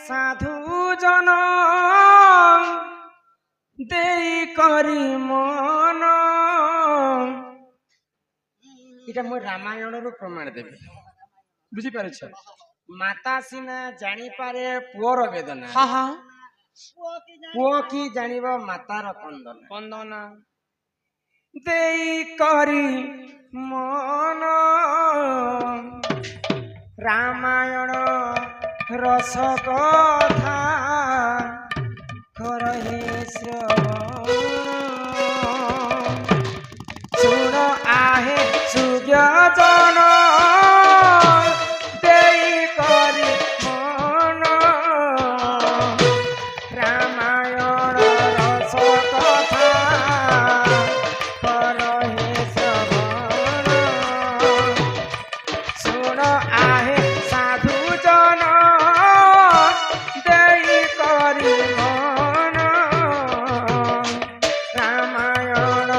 সাধু জন দেই করি মন এটা মই রামায়ণর প্রমাণ দেবি বুঝিপারছ মাতা সিনা জানিপারে পুଅର বেদনা হ্যাঁ হ্যাঁ পুଅ কি জানিব মাতার কন্দনা কন্দনা দেই করি মন রামায়ণ রস কথা করহে শ্রবণ শুণ আহে সুজ্ঞজন দেই করি মন রামায়ণ রস কথা করহে শ্রবণ শুণ আহে সাধু জন দেই করি মন রামায়ণ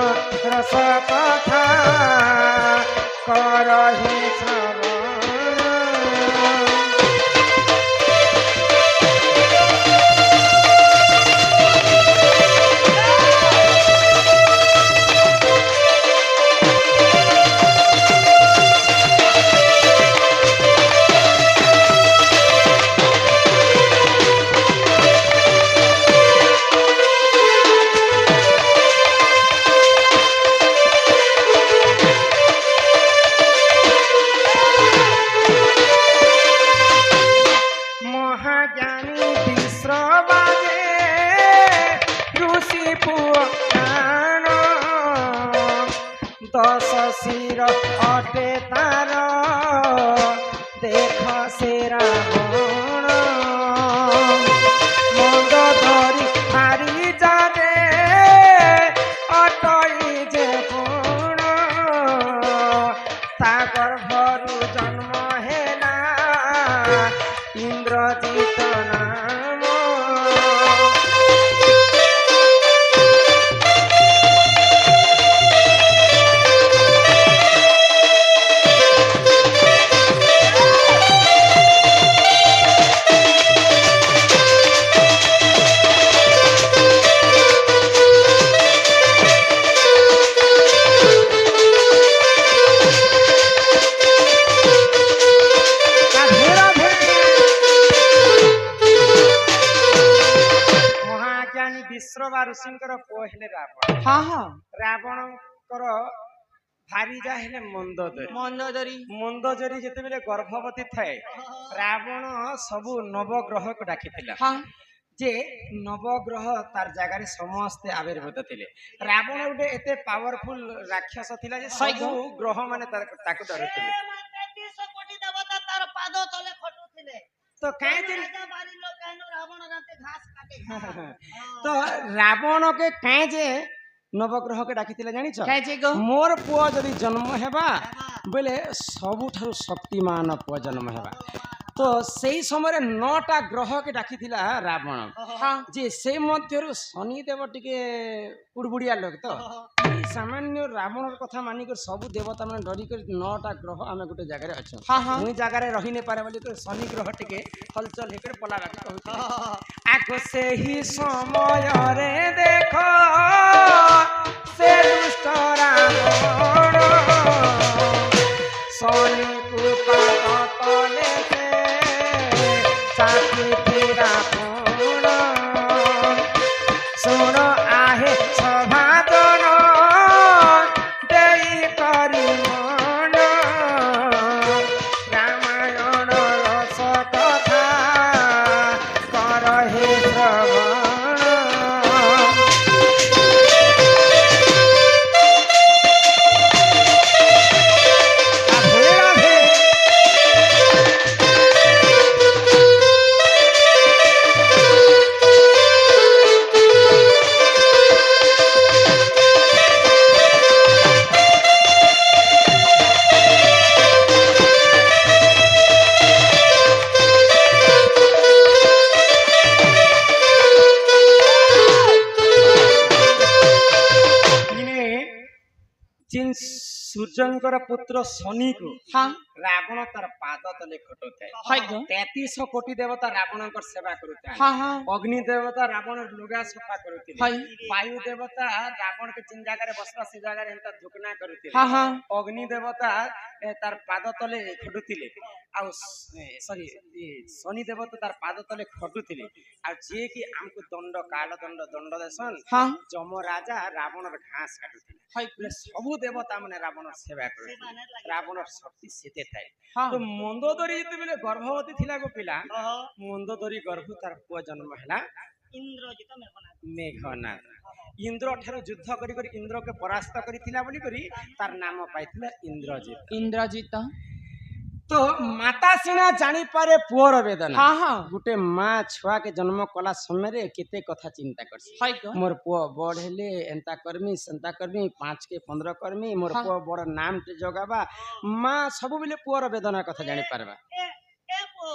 রস কথা করহি শ্রবণ মহাজ্ঞানী বিশ্রবাজে ঋষি পুরাণ দশ শির অটে তার দেখ সে রাবণ মন্দ ধরি হারি যাবে অটই যে গুণ তা গর্ভরু জন্ম হেলা ইন্দ্রজিত নাম ବିଶ୍ରବା ଋଷିଙ୍କର ପୁଅ ହେଲେ ରାବଣ হ্যাঁ হ্যাঁ ରାବଣଙ୍କର ଭାରିଜା ହେଲେ ମନ୍ଦୋଦରୀ ଯେତେବେଳେ ଗର୍ଭବତୀ ଥାଏ ରାବଣ ସବୁ ନବଗ୍ରହକୁ ଡାକିଥିଲା ଯେ ନବଗ୍ରହ ତାର ଜାଗାରେ ସମସ୍ତେ ଆବିର୍ଭୂତ ଥିଲେ ରାବଣ ଗୋଟେ ଏତେ ପାୱାରଫୁଲ ରାକ୍ଷସ ଥିଲା ଯେ ସବୁ ଗ୍ରହ ମାନେ ତାକୁ ଡରୁଥିଲେ ତ କାହିଁ तो रावण के कहीं जे नवग्रह के डाकी जानिछ मोर पुआ जदि जन्म हेबा बोले सबुठारु शक्तिमान पुआ जन्म हेबा तो सेई समय 9टा ग्रह के डाकी रावण जे से मध्यरु शनिदेव टिके उड़बुड़िया लोक तो सामान्य रावण कथा मानिक सब देवता मैंने डरिक 9टा ग्रह आम गोटे जगह अच्छे जगार रही नहीं पारे बोली शनि ग्रह टिके हलचल होकर पलावा कहते आग से ही समय रे देख से दुष्ट रावण शनि कृपा तले से चाकी फिरा सुन आहे सभाजन देई करी मन रामायण रस कथा करहे श्रवण राधे राधे सूर्यंकर पुत्र शनि को हाँ रावण तार पाद तले खटुଥାଏ। 33 कोटी देवता रावणकर सेवा करुଥାଏ। हाँ हाँ अग्नि देवता रावण लुगा सफा करुଥିଲେ। हाय वायु देवता रावण के जिन जगह बसला से जगह एंता धुकना करुଥିଲେ। हाँ हाँ अग्नि देवता तार पाद तले खटुଥିଲେ। आ सॉरी शनि देवता तार पाद तले खटुଥିଲେ। आ जे कि हमको दंड काल दंड देसन हाँ जम राजा रावणर घास काटुଥିଲେ। हाय सबु देवता माने रावण सेवा करुଥିଲେ। रावण शक्ति सेते थाए। हाँ तो मंदोदरी जेतेबेले गर्भवती थिला गो पिला मंदोदरी गर्भ तार पुआ जन्म हैला इंद्रजित मेघनाद। इंद्र ठारो युद्ध करी करी इंद्र के परास्त करिथिला बोली करी तार नाम पाइथिला इंद्रजित। इंद्रजित तो माता सिना जानी पारे पुअर वेदना। हाँ हाँ गुटे माँ छुआ के जन्म कला समय रे केते कथा चिंता करसी। हाय मोर पुआ बड़ हेले एंता करमी संता करमी 5 के 15 करमी मोर हाँ। पुआ बड़ नाम टे जगाबा माँ सब बेले पुअर वेदना कथा जानी पारबा। ए पो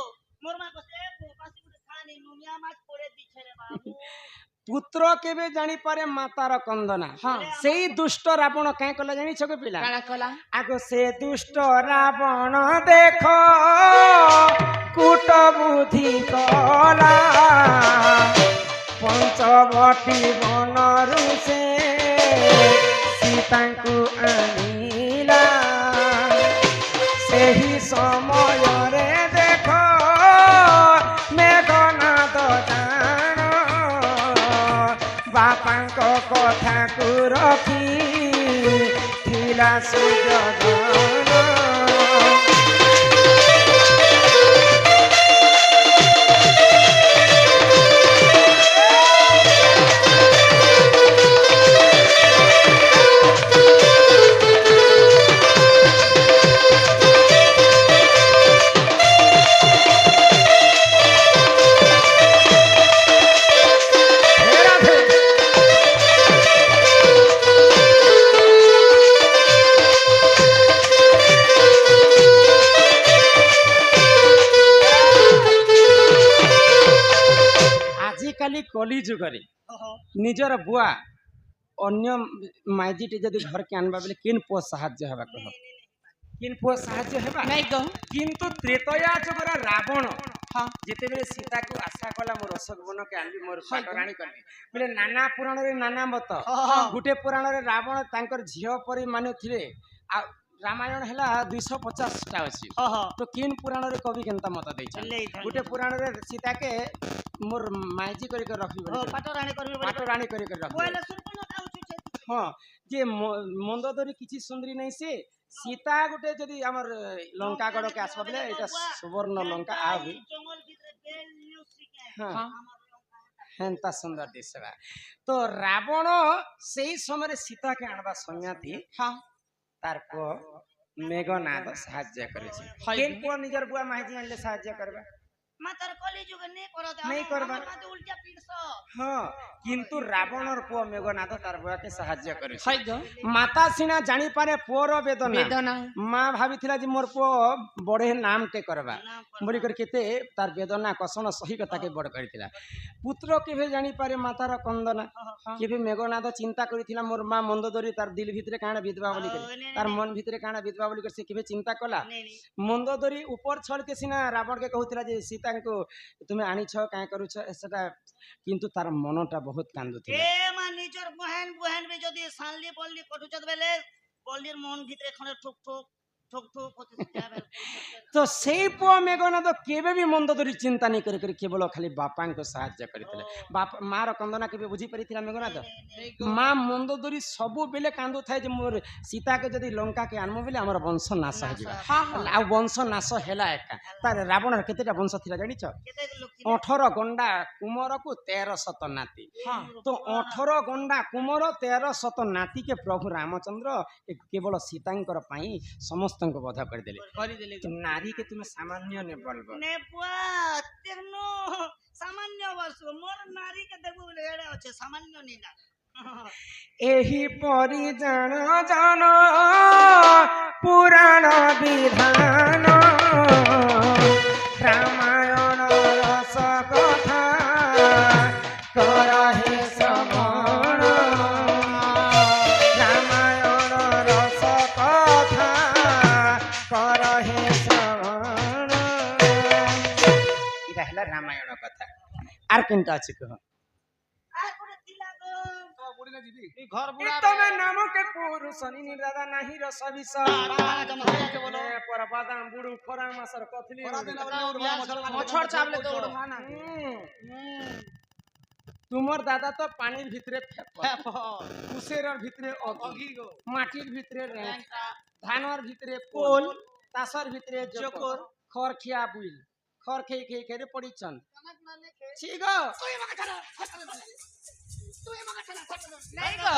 मोर मा कसे पो पासी गुटे खानी नुनिया माछ पड़े दिछे रे बाबू पुत्र केबे जानी पारे मातार कंदना। हाँ सेई दुष्ट रावण काहे कला जानी छके पिला काला कला आगो से दुष्ट रावण देखो कूट बुद्धि कला पंचवटी बनरु से सीता को आनिला सेही समय रे देखो मेघनाद जान बापांक कथा को रखी थिला सुजन। आजिकाली कली जुगरे निजर बुआ अन्य माइजीटे जदि घर के आनबा बेले किन पुआ साहाय्य हेबा कह किन पुआ साहाय्य हेबा नहीं गो किंतु त्रेतया जुगर रावण हाँ जेते बेले सीता को आशा कला मोर रसक बन के आनबी मोर पाटराणी करबी बेले नाना पुराण रे नाना मत गुटे पुराण रे रावण तांकर झियो परि मानुथिले आ रामायण हैला 250 टा अछि। तो किन पुराण रे कवि केनता मत दै छै गुटे पुराण रे सीता के मोर माइजी करि के रखबी पाटराणी करि के रखबी बोले सुरपन का उछु हां जे मंदोदरी किछि सुंदरी नै से सीता गुटे जदि हमर लंका गड़ के आसबा बेले एटा सुवर्ण लंका आ भी जंगल भीतर बेल न्यूज के हां हेंता सुंदर दिसबा। तो रावण सेई समय सीता के आनबा संज्ञाती हाँ तार को मेघनाद साहाय्य करे छै। केन को निजर बुआ माहिती आनले साहाय्य करबा मातर कली जुग नहीं करबा उल्टा पीड़स हां किंतु रावणर पुआ मेघनाद तार बुआ के साहाय्य करे छै। हाय गो माता सिना जानी पारे पुअर वेदना वेदना माँ भाविथिला जे मोर पुआ बड़े नाम टे करबा बोली कर केते तार वेदना कसन सही कथा के बड़ करथिला। पुत्र केबे जानी पारे मातार कंदना केबे मेघनाद चिंता करिथिला मोर माँ मंदोदरी तार दिल भितरे काना विधवा बोली कर तार मन भितरे काना विधवा बोली कर से केबे चिंता कला मंदोदरी ऊपर छड़ के सिना रावण के कहउथिला जे सीता को तुम्हें आनी छ काहे करू छ सेटा किंतु तार मनटा बहुत कांदुथिला ए मा निजर बहन भी जदी सानली बोलली कटुचत बेले बोललीर मन भितरे खने ठुक ठुक ठुक ठुक होते जाबे तो सेई पुआ मेघनाद केबे भी मंदोदरी चिंता नहीं करे करे केवल खाली बापा को साहाय्य करथिले। बाप मार कंदना केबे बुझी परिथिला मेघनाद माँ मंदोदरी सबु बेले कांदु थाए जे मोर सीता के जदी लंका के आनमो बेले हमर वंश नाश हो जिबा आ वंश नाश हेला एका तार रावण केतेटा वंश थिला जानि छ 18 गंडा कुमार को 1300 नाती। तो 18 गंडा कुमार 1300 नाती के प्रभु रामचंद्र केवल सीतांकर पई समस्त को वध कर देले। तो नारी के तुम्हें सामान्य ने बोलबो ने बुआ तेनो सामान्य वस्तु मोर नारी के देखबो लेड़े अछि सामान्य नी ना एही परि जान जान पुराण विधान रामायण रस कथा करहे श्रवण रामायण रस कथा ହେଲା ରାମାୟଣ କଥା আর কিনটা আছে কহ আর করে দিলা গো তো বুড়ি না জিবি এই ঘর এ বুড়া তমে নামকে পুরুষ নির্দাদা নাহি রস বিষ বলো পরবাদাম বুড়ু খরা মাসর কথলি পরাদিন আবার নেউর মছর চাবলে দৌড় ভানা তোমার দাদা তো পানির ভিতরে কুশের ভিতরে অঘি গো মাটির ভিতরে রেঁচ ল্যাংটা ধানর ভিতরে পোল তাসর ভিতরে জকর খর খিয়া বুইল খর খেয়ে খেয়ে খেয়ে পড়িছন ঠিক নাই গো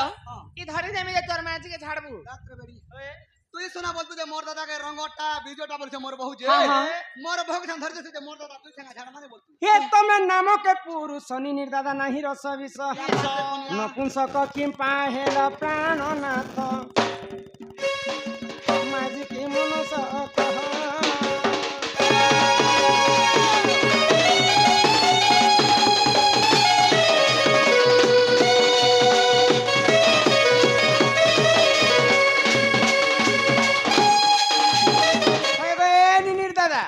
ই ধরে যামি যে তোর মাঝি কে ঝাড়বু রাত্রে বেরি তুই শোনা বলতু যে মোর দাদা কে রঙ্গটা বিজয়টা বলছে মোর বহু যে হ্যাঁ, হ্যাঁ। মোর বহু কে ধরছে যে মোর দাদা তুই ছেঙ্গা ঝাড় মানে বলতু হে তমে নামকে পুরুষ নির্দাদা নাহি রস বিষ নপুংসক কিম্পা হেল প্রাণনাথ মাঝি কি মনস কহ দাদা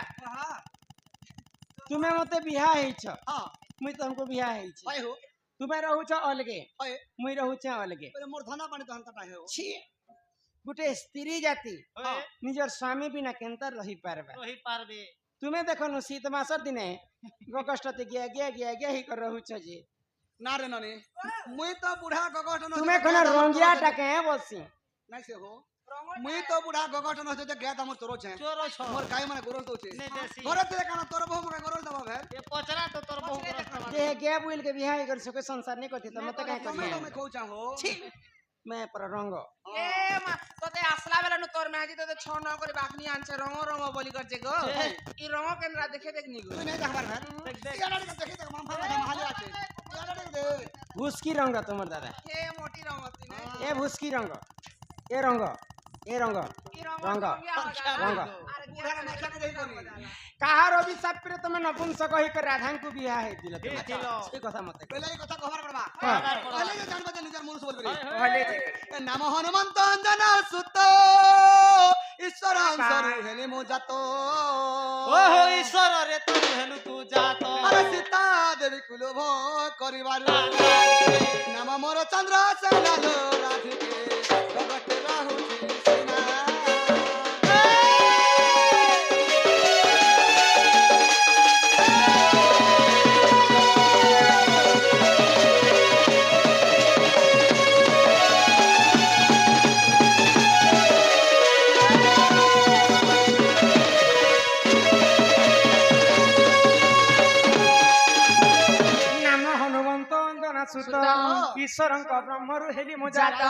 তুমি মতে বিহা ହେଇଛ हां মুই তোমাকে বিহা ହେଇছি ভাই হো তুমি রহুছ অলগে ভাই মুই রহুছ অলগে বলে মোর ধনা পানি তো হানতা পাই হো ছি গুটে স্ত্রী জাতি নিজর স্বামী বিনা কেনতা রহি পারবা রহি পারবে তুমি দেখো শীত মাসর দিনে গকষ্টতে গিয়া গিয়া গিয়া গিয়া হি কর রহুছ যে না রে ননি মুই তো বুড়া গগট ন তুমি কোন রঙ্গিয়া টাকে বসি নাই সে হো মুই তো বুড়া গগট ন যে গেত আমর তোর আছে চোর ছ মোর গাই মানে গরল দউছে নে দেশি ঘরে তে কানা তোর বহু মকে গরল দবা ভে এ পচরা তো তোর বহু রাস্তা যে গে বুইল के बिहाई कर सके संसार नहीं करती तो मत काहे তুমি कर তো মে कहू चाहो छी मैं पर रंग এ মা তোতে আসলা বেলা নু তোর মাঝি তোতে ছ ন করে বাকনি আনছে রঙ রঙ বলি করছে গো ই রঙ কেন্দ্রা দেখে দেখনি গো তুই নাই দেখবার ভে ইয়ালা দেখে দেখ মামা মাঝে মাহালি আছে ইয়ালা দেখ দে भूसकी रंग तुम्हार दादा এ মোটি রঙ তুই না ए भूसकी रंग ए रंग ए रंग ই রঙ রঙ, রঙ। আর বুড়া না খেতে দেই করি কাহার অভিশাপ করে তুমি নপুংসক হই করে রাধাং কো বিয়া হে দিল তুমি দিল। এই কথা মতে পহলে এই কথা কভার করবা হ্যাঁ। পহলে যে জানবা যে নিজের মনুষ্য বলবি कहले এ নাম হনুমন্ত অঞ্জন সুত ঈশ্বর অংশরু হেলে মো জাত ও হো ঈশ্বর রে তুই হেলু তু জাত আরে সীতা দেবী কুলভ করিবার নাম মোর চন্দ্র সেনালো রাধিকে জগতে রাহুতি সেনা नाम हनुमंत अंजना सुत ईश्वरंक ब्रह्मरु हेली मो जात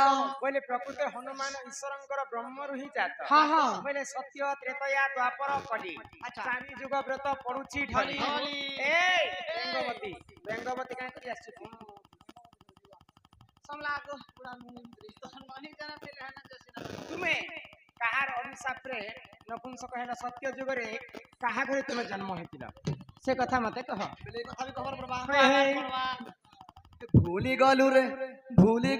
बोले प्रकृत हनुमान ईश्वरंकर ब्रह्मरु ही जात हां हां बोले सत्य त्रेतया द्वापर कली चारि जुग व्रत पडुची ढली ए बेंगवती काहे करी आछी समला गो पुरा मुनि तहन मानी जाना पेले हना जसी ना तुमे काहार अभिशाप रे नपुंसक हेला सत्य जुग रे काहा घरे तुमे जन्म हेतिला से कथा मते कह पहले কথা भी কভার করবা करवा ভুলি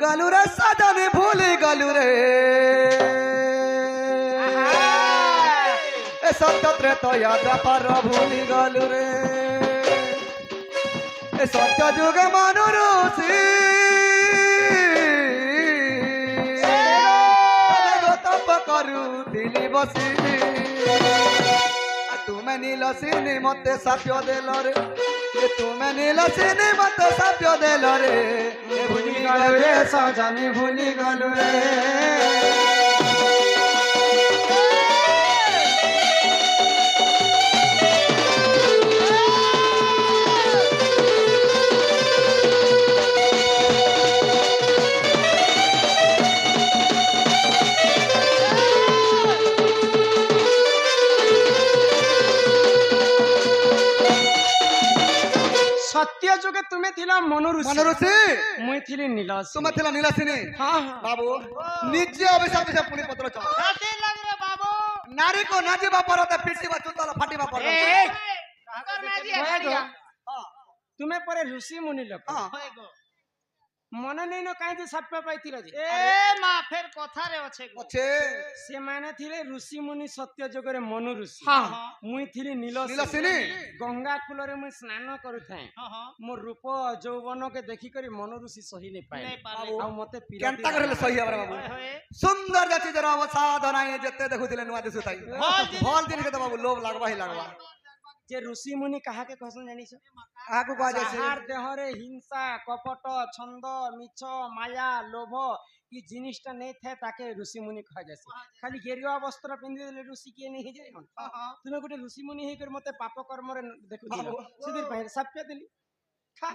গলু রে সাজানে ভুলি গলু রে এ সত্য ত্রেতয়া দ্বাপর ভুলি গলু রে এ সত্য যুগ মনুরুষি তপ করু দিলি বসি তুমি নীলসিনী মতে সাপ্য দেল রে তুমি নীলসিনী মতে সাপ্য দেল রে भूली गलु रे सजनी भूली गलु रे सत्य जुगे तुम्हें थिला मनुरुषि মনুরুষি मुई थिली नीलस তুমি ছিল নীলসিনী हां हां বাবু নিজে অভিশাপ দিছে পুনি পত্র চ हाथी लग रे बाबू নারী কো নাজিবা পরতে পিটিবা চুতল ফাটিবা পর ए कर माजी होए गो। हरिया तुम्हें परे ऋषि मुनि लोग हां होए गो মনে নেই না কাই যে সাপ্য পাইছিল যে এ মা ফের কথারে আছে গো। ଅଛି ସେମାନେ ଥିଲେ ଋଷି ମୁନି ସତ୍ୟ ଯୁଗରେ ମନୁ ଋଷି ହଁ ମୁଇଁ ଥିଲି ନୀଳସିନି ଗଙ୍ଗା କୂଳରେ ମୁଇଁ ସ୍ନାନ କରୁଥାଏ ହଁ ହଁ ମୋ ରୂପ ଯୌବନକେ ଦେଖିକରି ମନୁ ଋଷି ସହି ନେଇ ପାଏ नहीं पाले ଆଉ ମତେ କେନ୍ତା କରିଲେ ସହି ହବ ରେ ବାବୁ होए होए ସୁନ୍ଦର ଯାଚି ଜର ଅବସାଦ ନାହିଁ ଯେତେ ଦେଖୁଥିଲେ ନୂଆ ଦିଶୁଥାଇ ଭଲ ଜିନିଷ ତ ବାବୁ ଲୋଭ ଲାଗବା ହିଁ ଲାଗବା ଯେ ଋଷି ମୁନି କାହାକେ କହସନ୍ ଜାଣିଛ କାହାକୁ କୁହାଯାଏ ଯାହାର ଦେହରେ ହିଂସା କପଟ ଛନ୍ଦ ମିଛ ମାୟା ଲୋଭ ଇ ଜିନିଷଟା ନେଇ ଥାଏ ତାକେ ଋଷି ମୁନି କୁହାଯାଏ ଖାଲି ଗେରୁଆ ବସ୍ତ୍ର ପିନ୍ଧି ଦେଲେ ଋଷି କିଏ ନେଇ ହେଇଯାଏ କଣ ତୁମେ ଗୋଟେ ଋଷି ମୁନି ହେଇକରି ମତେ ପାପ କର୍ମରେ ଦେଖୁଥିଲ ସେଥିପାଇଁ ସାପ୍ୟ ଦେଲି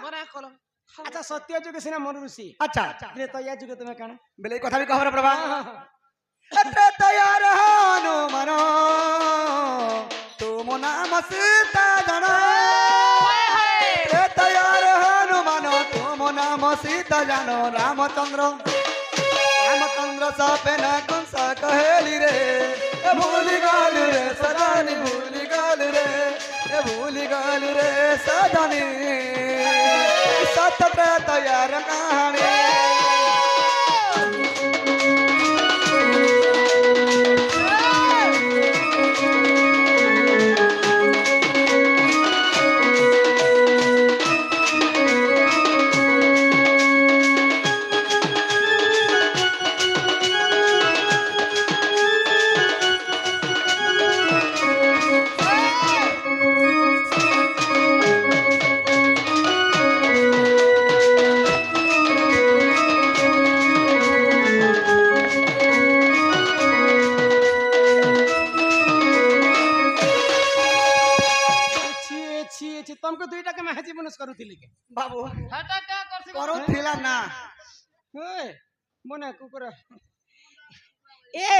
ବରା କଲ ଆଚ୍ଛା ସତ୍ୟ ଯୁଗ ସିନା ମନୁ ଋଷି ଆଚ୍ଛା ତ୍ରେତୟା ଯୁଗ ତୁମେ କାଣା ବେଲେ ଏଇ କଥା ବି କହର ପ୍ରଭା ଏତେ ତୟାର ହନୁମାନ ତୁମ ନାମ ସୀତା ଜଣ ଏତେ ତୟାର ହନୁମାନ ତୁମ ନାମ ସୀତା ଜାନ ରାମଚନ୍ଦ୍ର ସାପେ ନା କଂସା କହେଲି ରେ ଏ ଭୁଲି ଗଲୁ ରେ ସଦାନି ଭୁଲି ଗଲୁ ରେ ଏ ଭୁଲି ଗଲୁ ରେ ସଦାନି ସତ ତୟାର କାହାଣୀ ତମକୁ ଦୁଇଟାକେ ମାହାଜି ବନସ କରୁଥିଲି କେ ବାବୁ हटा क्या करसी କରୁଥିଲା ନା ଓଏ ମନେ କୁକୁର ଏ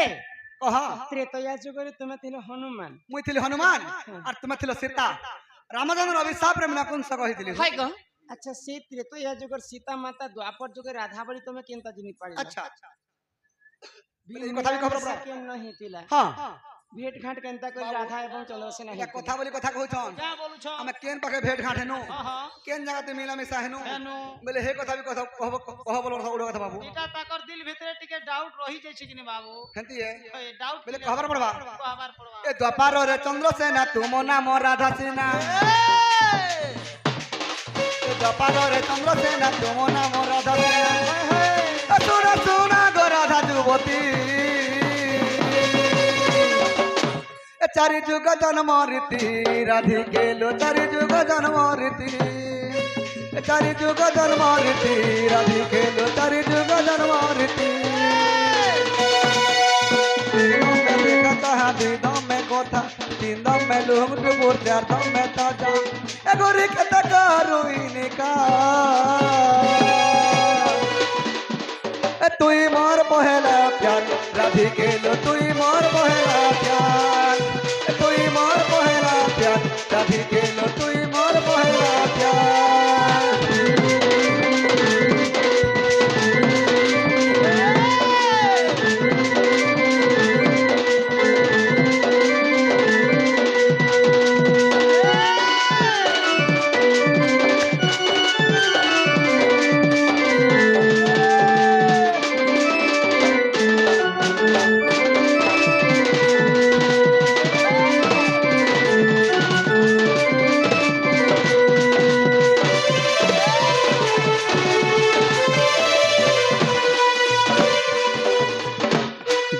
କହ ତ୍ରେତୟା ଯୁଗରେ ତୁମେ ଥିଲ ହନୁମାନ ମୁଇଁ ଥିଲି ହନୁମାନ আর তুমি ছিল ସୀତା ରାମଚନ୍ଦ୍ର ଅଭିଶାପରେ ମୁଁ କଂସ କହିଥିଲି হাই গো আচ্ছা সেই ত্রেতয়া যুগর সীতা মাতা দ্বাপর যুগের রাধা বলি তুমি কেনতা জিনি পারি আচ্ছা এই কথা ବି ଖବର কেন नहीं थिला ହଁ भेट घाट केनता कर राधा एवं चंद्रसेन ଏ କଥା ବୋଲି କଥା କହୁଛନ୍ क्या बोलू छ ଆମେ କେନ୍ ପାଖେ ଭେଟ ଘାଟ ହେନୁ हां କେନ୍ ଜାଗା ତେ ମିଲା ମିଶା ହେନୁ हेनु ବୋଲେ ହେ କଥା ବି କଥା କହ ବୋଲ କଥା ବାବୁ इटा ताकर दिल भितरे टिके डाउट रही जाय छी कि नि बाबू ହେନ୍ତି ଏ ए डाउट ବୋଲେ ଖବର ପଡବା कहबार पड़वा ଏ ଦ୍ୱାପାରରେ ଚନ୍ଦ୍ରସେନା ତୁମ ନାମ ରାଧା ସିନା ଏ ଦ୍ୱାପାରରେ ଚନ୍ଦ୍ରସେନା ତୁମ ନାମ ରାଧା ସିନା ଶୁଣ ଶୁଣ ଗୋ ରାଧା ଯୁବତୀ ଏ ଚାରି ଯୁଗ ଜନ୍ମ ରୀତି ରାଧିକେ লো ଚାରି ଯୁଗ ଜନ୍ମ ରୀତି ଏ ଚାରି ଯୁଗ ଜନ୍ମ ରୀତି ରାଧିକେ লো ଚାରି ଯୁଗ ଜନ୍ମ ରୀତି দিদম মে কথা তিনদম মে লুম টুকুর চারদম মে তাজা এগোরি কেতা কারুইনি কা তুই মোর পহেলা প্যার রাধিকে লো তুই মোর পহেলা প্যার তুই মোর পহেলা প্যার রাধিকে লো তুই মোর পহেলা প্যার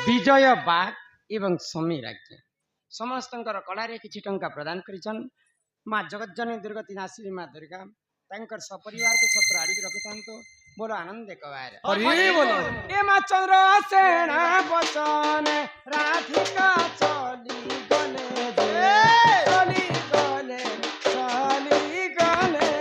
विजय बाग एवं समीर आज्ञा समस्तंकर कलारे किछि टंका प्रदान करिछन माँ जगज्जननी दुर्गति नासिनी माँ दुर्गा तांकर सपरिवार को छत्र आड़ी रखिथांतो बोलो आनंद कवार हरि बोलो ए माँ चंद्रसेना बचन राधिका चली गले चली गले चली गले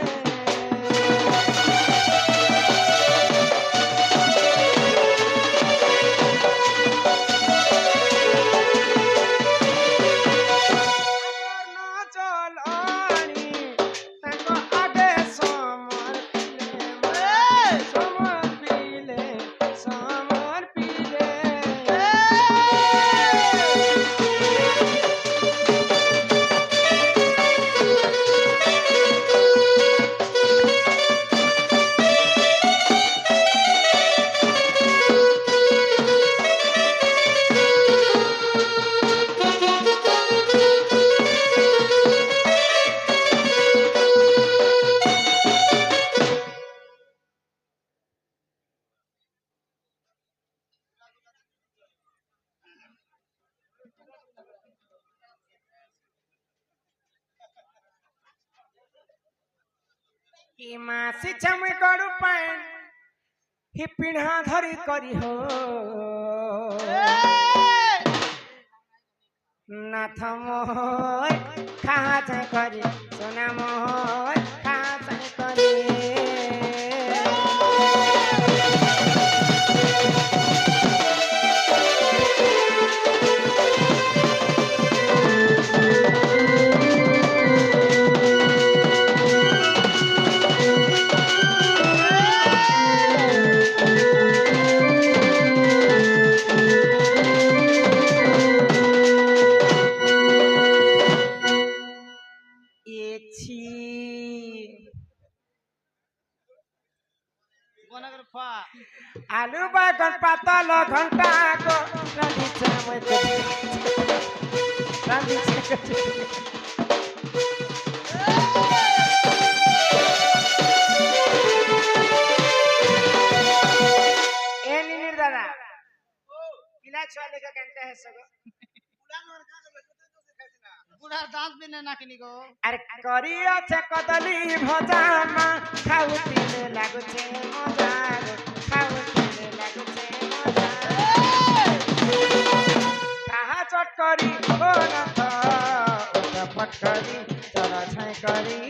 कि मासी चम करू पैन हि पिढ़ा धरी करी हो नाथ मोर कहाँ जाए करी सोना मोर कहाँ जाए करी आलू बागन पातल घंटा को रांधी चावल रांधी ए निनिर दादा पिला छुआ लेके कहते हैं सगो बुढ़ा दांत भी नहीं नाकिनी को अरे करिया छे कदली भजा मा खाउतीले लागुछे मजा खाउतीले लागुछे मजा कहा चट करी ओ न त चपट करी चल छाई करी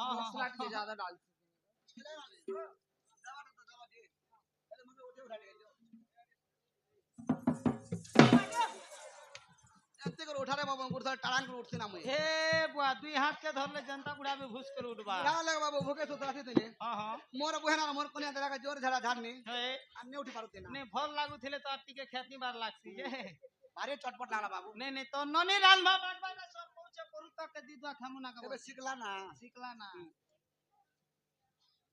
मसला के ज्यादा डाल उठा रे बाबू गुड़सा टांग कर उठते ना मुझे हे बुआ दुई हाथ के धरले जनता बुढ़ा में घुस कर उठबा उठा ले बाबू भूखे तो त्रासी तने हां हां मोर बहना मोर कोनिया देला का जोर झड़ा झाड़नी हे अन्ने उठी पारुते ना ने भल लागू थिले तो अट्टी के खेती बार लागसी जे भारी चटपट लाला बाबू नहीं तो ननी रान भा बाट बाट सब पहुंचे परू तक के दीदवा खामुना का एबे सिखला ना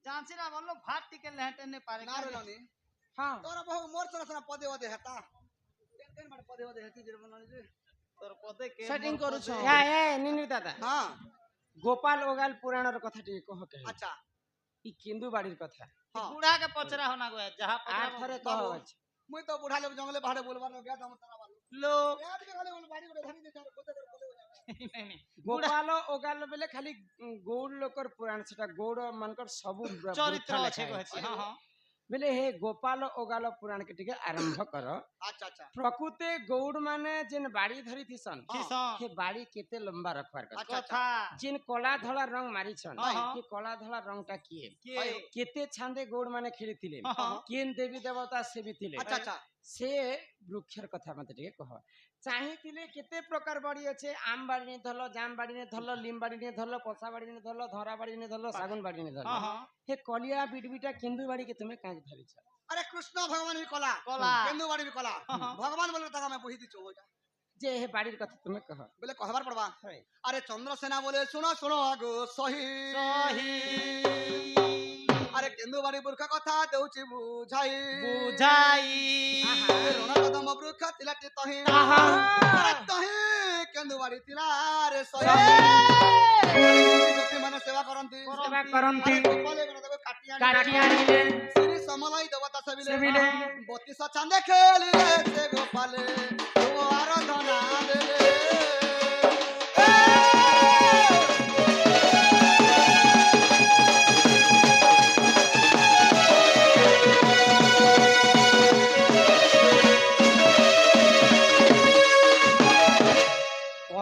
जानसी ना बोलो भात टिके लेहटे ने पारे ना रे ननी हां तोरा बहु मोर चरसना पदे वदे हेता टेन बड़ पदे वदे हेती जे बननी जे तोर पदे के सेटिंग करू छ या ए निनिर दादा हां गोपाल ओगाल पुराणर कथा टी कह के अच्छा ई केंदु बाड़ीर कथा हां बुढ़ा के पचरा होना गया जहां आ पचरा थरे कह अछि मुई तो बुढ़ा लोग जंगले बाहर बोलबार गया हम तारा वालो लोग याद के गले बोल बाड़ी को धरी दे कोते कर बोले नहीं गोपाल ओगाल बेले खाली गौड़ लोकर पुराण सेटा गौड़ मानकर सबु चरित्र अछि कहछि हां हां बेले हे गोपाल ओगाल पुराण के टिके आरंभ कर अच्छा अच्छा प्रकृते गौड़ माने जेन बाड़ी धरी थिसन किसन हे बाड़ी केते लंबा रखवार कथा कथा जेन कला धला रंग मारी छन हाँ, हाँ। के कला धला रंगटा किए के केते छांदे गौड़ माने खेलिथिले हाँ, हाँ। केन देवी देवता सेविथिले अच्छा अच्छा से वृक्षर कथा मते टिके कह चाहिथिले केते प्रकार बाड़ी अछि आम बाड़ी ने धल जाम बाड़ी ने धल लिम बाड़ी ने धल पसा बाड़ी ने धल धरा बाड़ी ने धल सागुन बाड़ी ने धल हां हां हे कलिया बिडबिटा केंदु बाड़ी के तुमे काज धरि छ अरे कृष्ण भगवान भी कला कला। केंदु बाड़ी भी कला हाँ। भगवान बोले तका मैं बुझी दी ओटा जे हे बाड़ीर कथा तुमे कह बोले कहबार पड़बा है अरे चंद्रसेना बोले सुनो सुनो आगो सही सही अरे केंदु बाड़ी बुरखा कथा देउची बुझाई बुझाई रण कदम वृक्ष तिलाटी तही ताहा। अरे तही केंदु बाड़ी तिला रे सही गोपी माने सेवा करंती सेवा करंती अरे गोपाले गण देव काटी काटी आनिले श्री समलाई देवता सेविले। सेविले 32 चांदे खेलिले से गोपाले तो आराधना देले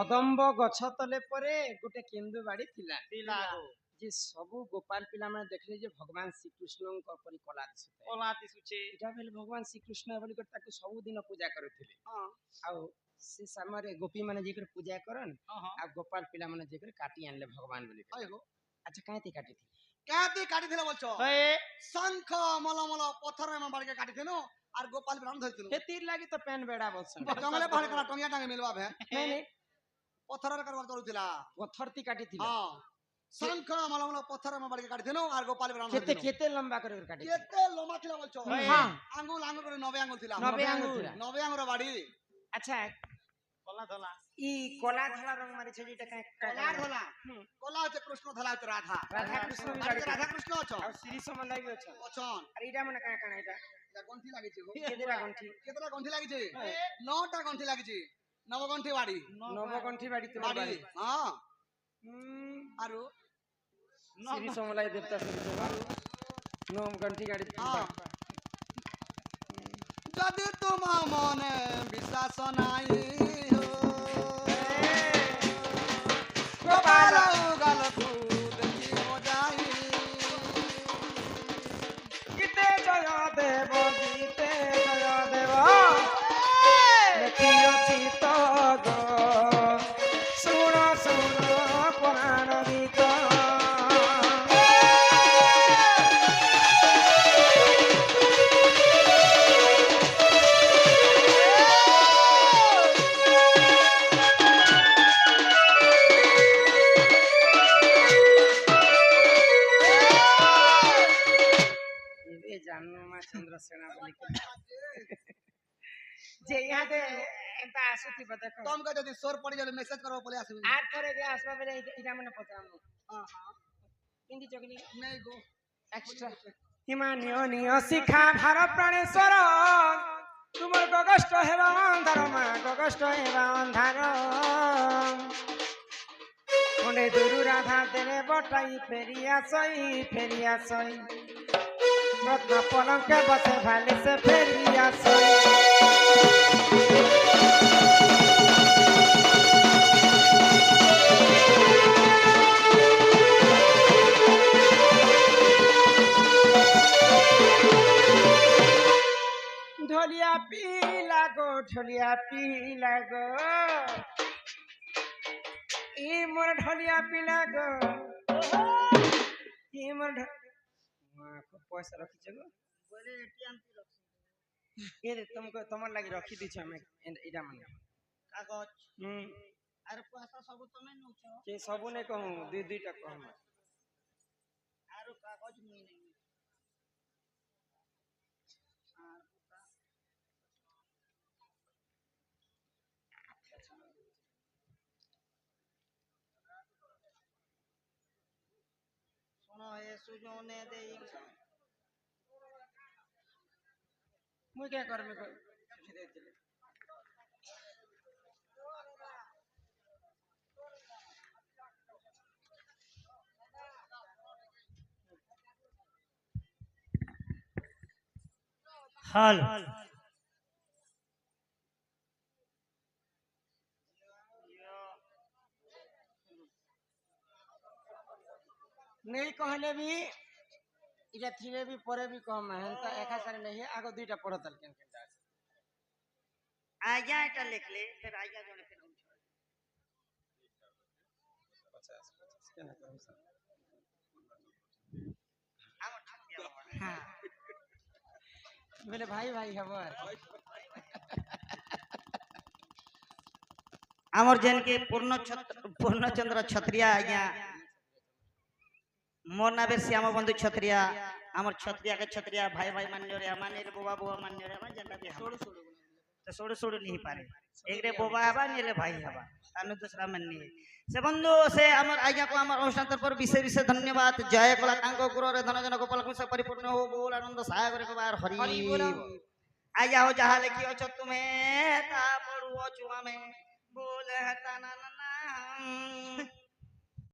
कदम्ब गछ तले परे गोटे केंदु बाड़ी थिला दिलागो जे सबु गोपाल पिला माने देखले जे भगवान श्री कृष्ण को परि कला दिसते ओला दिसुचे एटा भेल भगवान श्री कृष्ण बोली कर ताके सबु दिन पूजा करथिले हां आउ से समरे गोपी माने जेकर पूजा करन हां हां आ गोपाल पिला माने जेकर काटी आनले भगवान बोली कर। आइगो अच्छा काहे काटी थी काटी काटी थिले बोलछो हे शंख मलमल पत्थर में बाड़ के काटी थिनो और गोपाल ब्राह्मण धरतिनो हे तीर लागी तो पेन बेड़ा बोलसन जंगले बाहर करा टंगिया टांगे मिलवा भे नहीं नहीं ପଥରରେ କାରବାର କରୁଥିଲା ପଥରତି କାଟିଥିଲା ହଁ ଶଙ୍ଖ ମଲମଲ ପଥର ଆମ ବାଡ଼ିକେ କାଟିଥିନୁ ଆର ଗୋପାଳ ବ୍ରାହ୍ମଣ କେତେ କେତେ ଲମ୍ବା করে কাটি କେତେ ଲମ୍ବା ଥିଲା ବୋଲଛ ହଁ ଆଙ୍ଗୁଲ ଆଙ୍ଗୁଲ করে 90 ଆଙ୍ଗୁଲ ଥିଲା 90 আঙ্গুল ଥିଲା 90 ଆଙ୍ଗୁର ବାଡ଼ି আচ্ছা কলা ধলা ই কলা ধলা রং মারিছে যেটা কলা ধলা କଲା ଅଛି କୃଷ୍ଣ ଧଲା ଅଛି ରାଧା রাধা কৃষ্ণ বি ବାଡ଼ିକେ বাড়ি ରାଧା କୃଷ୍ଣ ଅଛ আর শ্রী সমন্দাই বি অছন ଅଛନ୍ আর এটা মানে কাঁ কাঁ এটা এটা ଗଣ୍ଠି ଲାଗିଛି ଗୋ। কেদেরা গন্ঠি କେତେଟା ଗଣ୍ଠି ଲାଗିଛି 9ଟା ଗଣ୍ଠି ଲାଗିଛି ନବଗଣ୍ଠି ବାଡ଼ି নবগন্ঠি বাড়ি তোমার ବାଡ଼ି বাড়ি ହଁ ଆରୁ শ্রী সমলাই দেবতা শ্রী সমলাই নবগন্ঠি গাড়ি ହଁ ଯଦି ତୁମ ମନେ ବିଶ୍ୱାସ ନାହିଁ ଗୋପାଳ ଉଗାଲକୁ ଦେଖିବ ଯାଇ গীতে জয় দেব গীতে জয় দেব লেখিଅছি ତ গো শুণ শুণ পুরাণ গীত ଏବେ ଜାନୁମା ଚନ୍ଦ୍ର ସେନା ବୋଲି যে ইহাতে এন্তা আসুথিব দেখ ତମକୁ ଯଦି ସୋର ପଡ଼ିଗଲେ ମେସେଜ କରିବ ପଳେଇ ଆସିବି আর থরে যে আসবা বেলে এটা মানে পচামু ହଁ ହଁ হিন্দি চগলি ନେଇ ଗୋ এক্সট্রা হিমানিয় নিয় শিখা ভার প্রাণেশ্বর তোমার গগষ্ট হেবা অন্ধার মা গগষ্ট হেবা অন্ধার কোনে দুরু রাধা দেনে বটাই ফেরিয়া সই রত্ন পলঙ্কে বসে ভালে সে ফেরিয়া সই ঢলিয়া পিলা গো ঢলিয়া পিলা গো ই মোর ঢলিয়া পিলা গো ই মোর খুব পয়সা রখিছ গো বলে এটিএম কি রকম এ তোমাকে তোমার লাগি রখি দিছি আমি এটা মানে কাগজ হুম আর পয়সা সব তুমি নউছ সে সবু নেই কহু দুইটা কহু আর কাগজ মুই নেই আর শোনো এ সুজনে দেই মুই কে করবে সুখী দিয়েছিলে হাল नहीं कहले भी इटा थिले भी परे भी कम है तो एका सारे नहीं है आगो दुईटा पढ़तल केन केनटा আছে आज्ञा এটা লিখলে फिर आज्ञा জনে फिर 50 কেন কম স্যার আমার ঠাকুর हां बोले भाई भाई खबर আমার জেনকে পূর্ণচন্দ্র ছত্রিয়া আজ্ঞা মোর নামে শ্যাম বন্ধু ছত্রিয়া আমার ছত্রিয়া কে ছত্রিয়া ভাই ভাই মান্য রে মানে রে বাবা বাবা মান্য রে আমার জেনটা দি তো সোড় সোড় नहीं पारे एक रे बाबा हवा नेले भाई हवा तानु दूसरा माननी से बंधु से हमर आज्ञा को हमर अनुष्ठान पर विशेष विशेष धन्यवाद जय कला कांको गुरु रे धन जन गोपाल कृष्ण परिपूर्ण हो बोल आनंद सहाय करे बार हरि बोल आज्ञा हो जहां लिखी हो तुम्हें ता पढ़ुओ चुआ में बोल हता ना